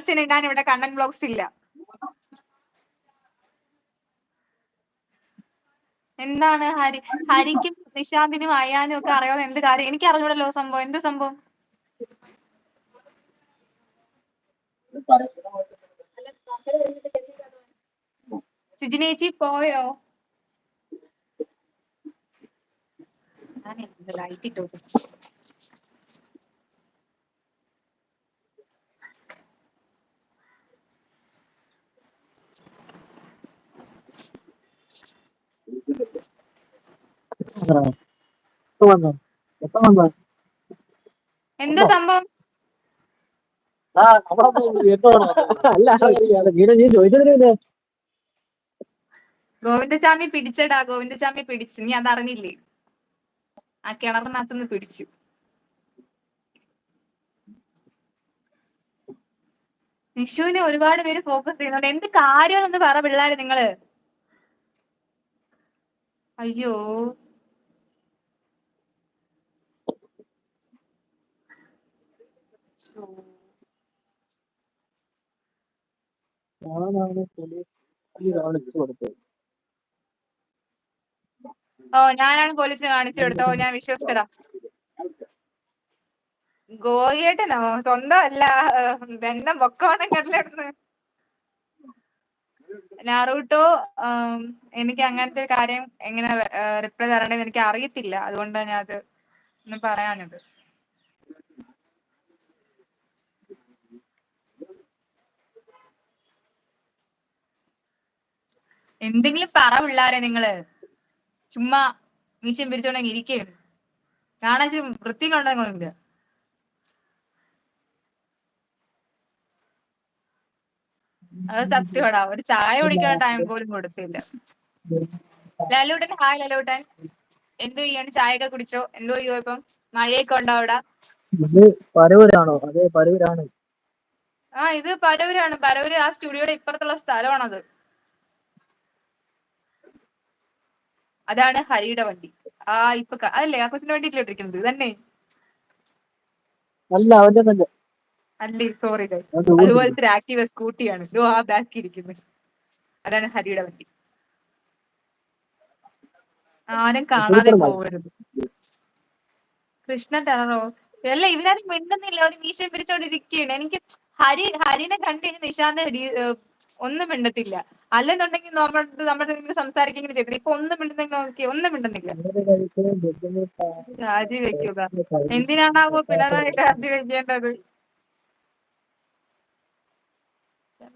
Question ഇടാൻ ഇവിടെ Kannan blogs ഇല്ല. എന്താണ് ഹരിക്കും നിശാന്തിനും അയാനും ഒക്കെ അറിയാതെ എന്ത് കാര്യം? എനിക്ക് അറിഞ്ഞൂടല്ലോ സംഭവം. എന്ത് സംഭവം? സിജിനേച്ചി പോയോ? ലൈറ്റ് ഇട്ടു. എന്താ സംഭവം? ഗോവിന്ദചാമി പിടിച്ചടാ, ഗോവിന്ദചാമി പിടിച്ചു. നീ അതറിഞ്ഞില്ലേ? ആ കിണറിനകത്തുനിന്ന് പിടിച്ചു. നിഷുവിനെ ഒരുപാട് പേര് ഫോക്കസ് ചെയ്യുന്നുണ്ട്. എന്ത് കാര്യം എന്ന് പറ പിള്ളേര് നിങ്ങള്. അയ്യോ, ഓ ഞാനാണ് പോലീസിന് കാണിച്ചു കൊടുത്തോ? ഞാൻ വിശ്വസിച്ചടാ. ഗോയേട്ടനോ? സ്വന്തം അല്ല, ബന്ധം പൊക്കോണം കണ്ടിലെടുത്ത്. നാറൂട്ടോ, എനിക്ക് അങ്ങനത്തെ ഒരു കാര്യം എങ്ങനെ റിപ്ലൈ തരേണ്ടത് എനിക്ക് അറിയത്തില്ല. അതുകൊണ്ടാണ് ഞാൻ അത് ഒന്ന് പറയാനത്. എന്തെങ്കിലും പറ പിള്ളാരെ നിങ്ങള്. ചുമ്മാ മീശം പിരിച്ചോണ്ടെങ്കിൽ ഇരിക്കുകയാണ്. കാണാൻ വൃത്തി കണ്ടെങ്കിലില്ല. അത് സത്യമാടാ. ഒരു ചായ കുടിക്കാൻ ടൈം പോലും കൊടുത്തില്ല. ലാലൂട്ടൻ, ഹായ് ലാലൂട്ടൻ. എന്തോ ചെയ്യാണ്? ചായയൊക്കെ കുടിച്ചോ? എന്തോ ചെയ്യോ ഇപ്പം? മഴയൊക്കെ ഉണ്ടോ അവിടെ? പരവൂരാണോ? അതെ, പരവൂരാണ്. ആ, ഇത് പരവൂരാണ്. പരവൂര് ആ സ്റ്റുഡിയോയുടെ ഇപ്പുറത്തുള്ള സ്ഥലമാണത്. അതാണ് ഹരിയുടെ വണ്ടി. ആ ഇപ്പൊ അതല്ലേ ആ കൊച്ചിന്റെ വണ്ടിയിട്ടിരിക്കുന്നത് തന്നെ? അല്ല, അവന്റെ തന്നെ. അല്ലേ, സോറി ഗൈസ്. അതുപോലത്തെ ഒരു ആക്റ്റീവ സ്കൂട്ടിയാണ് ആ ബാക്കി ഇരിക്കുന്നത്. അതാണ് ഹരിയുടെ വണ്ടി. ആരും കാണാതെ പോകരുത്. കൃഷ്ണ ടെററോ? അല്ല, ഇവരാരും മിണ്ടുന്നില്ല. ഒരു മീശം പിരിച്ചോണ്ടിരിക്കുകയാണ്. എനിക്ക് ഹരിനെ കണ്ടുകഴിഞ്ഞ് നിശാന്ത് ഒന്നും മിണ്ടത്തില്ല. അല്ലെന്നുണ്ടെങ്കിൽ നമ്മുടെ സംസാരിക്കുകയും ചെയ്തില്ല. ഇപ്പൊ ഒന്നും മിണ്ടുന്നെങ്കിൽ നോക്കി, ഒന്നും മിണ്ടുന്നില്ല. രാജിവെക്കുക. എന്തിനാണാവോ പിണറായി രാജിവെക്കേണ്ടത്?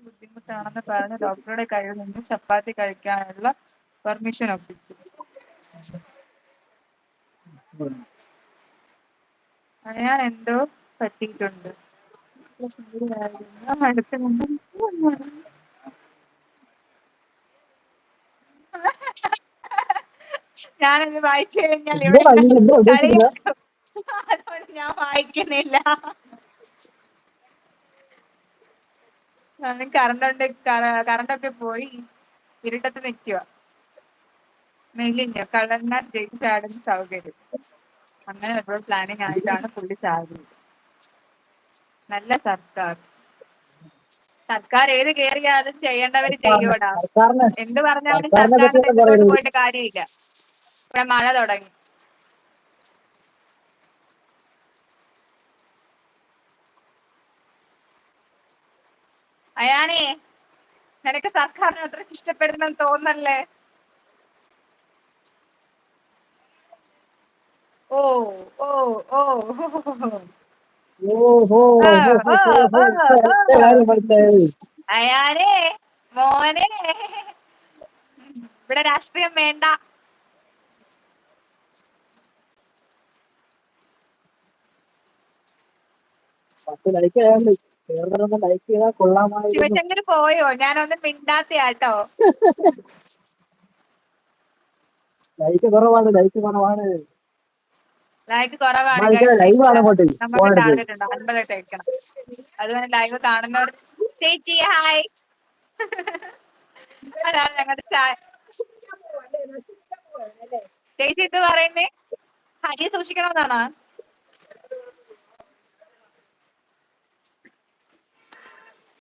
ബുദ്ധിമുട്ടാണെന്ന് പറഞ്ഞ് ഡോക്ടറുടെ കയ്യിൽ നിന്ന് ചപ്പാത്തി കഴിക്കാനുള്ള പെർമിഷൻ ഒപ്പിച്ചു. ഞാൻ എന്തോ പറ്റിയിട്ടുണ്ട്. ഞാനത് വായിച്ചു കഴിഞ്ഞാൽ ഇവിടെ കളിയാക്കും. അതുകൊണ്ട് ഞാൻ വായിക്കുന്നില്ല. കറണ്ടൊക്കെ പോയി ഇരുട്ടത്ത് നിൽക്കുക. മെലിഞ്ഞ കളർന്ന ജയിച്ചാടുന്ന സൗകര്യം. അങ്ങനെ ഒരു പ്ലാനിങ് ആയിട്ടാണ് പുള്ളി ചാടുന്നത്. നല്ല സർക്കാർ ഏത് കയറിയാലും ചെയ്യേണ്ടവര് ചെയ്യോടാ. എന്ത് പറഞ്ഞാലും സർക്കാരിന്റെ ഇതിലോട്ട് പോയിട്ട് കാര്യമില്ല. ഇവിടെ മഴ തുടങ്ങി. അയാനേ, നിനക്ക് സർക്കാരിനെ അത്ര ഇഷ്ടപ്പെടുന്നെന്ന് തോന്നല്ലേ? ഓ ഓ ഓ അയാനേ, മോനെ, ഇവിടെ രാഷ്ട്രീയം വേണ്ട. ശിവശങ്കർ പോയോ? ഞാനൊന്നും മിണ്ടാത്തയാട്ടോ. ലൈക്ക് കുറവാണ്. നമുക്ക് ടാർഗറ്റ് ഉണ്ട് 50 കഴിക്കണം. അതുപോലെ ലൈവ് കാണുന്നവർ ചേച്ചി ഹായ്. അതാണ് ഞങ്ങളുടെ ചായ. ചേച്ചി ഇത് പറയുന്നേ ഹരി സൂക്ഷിക്കണമെന്നാണോ?